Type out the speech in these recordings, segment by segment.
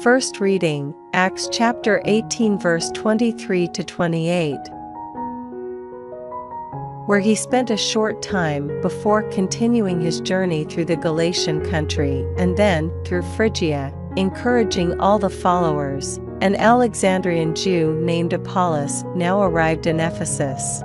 First reading, Acts chapter 18 verse 23 to 28, where he spent a short time before continuing his journey through the Galatian country and then through Phrygia, encouraging all the followers. An Alexandrian Jew named Apollos now arrived in Ephesus.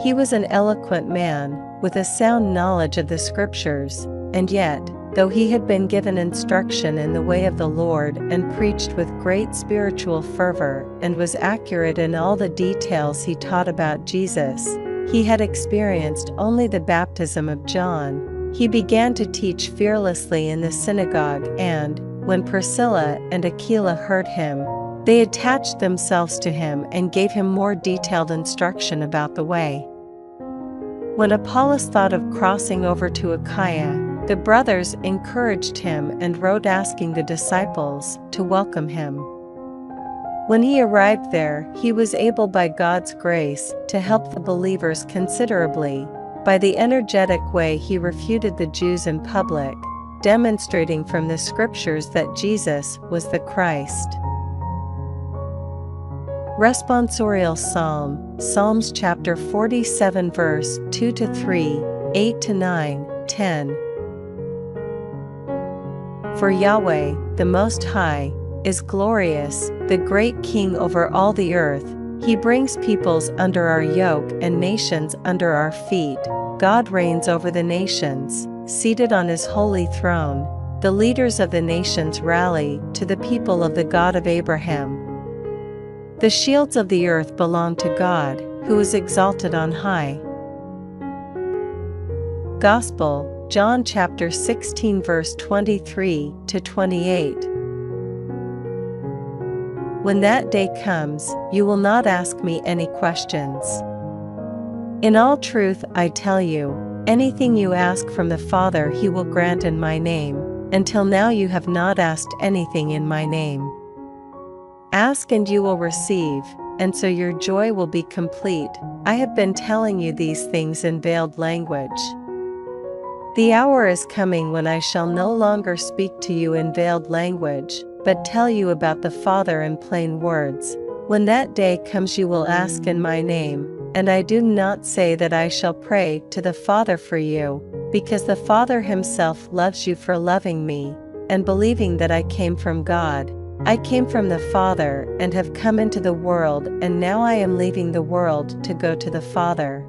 He was an eloquent man, with a sound knowledge of the Scriptures, and yet, though he had been given instruction in the way of the Lord and preached with great spiritual fervor and was accurate in all the details he taught about Jesus, he had experienced only the baptism of John. He began to teach fearlessly in the synagogue, and, when Priscilla and Aquila heard him, they attached themselves to him and gave him more detailed instruction about the way. When Apollos thought of crossing over to Achaia, the brothers encouraged him and wrote asking the disciples to welcome him. When he arrived there, he was able by God's grace to help the believers considerably. By the energetic way he refuted the Jews in public, demonstrating from the Scriptures that Jesus was the Christ. Responsorial Psalm, Psalms chapter 47 verse 2 to 3, 8 to 9, 10. For Yahweh, the Most High, is glorious, the great King over all the earth. He brings peoples under our yoke and nations under our feet. God reigns over the nations, seated on his holy throne. The leaders of the nations rally to the people of the God of Abraham. The shields of the earth belong to God, who is exalted on high. Gospel, John chapter 16 verse 23 to 28. When that day comes, you will not ask me any questions. In all truth I tell you, anything you ask from the Father he will grant in my name. Until now you have not asked anything in my name. Ask and you will receive, and so your joy will be complete. I have been telling you these things in veiled language. The hour is coming when I shall no longer speak to you in veiled language, but tell you about the Father in plain words. When that day comes you will ask in my name, and I do not say that I shall pray to the Father for you, because the Father himself loves you for loving me, and believing that I came from God. I came from the Father and have come into the world, and now I am leaving the world to go to the Father.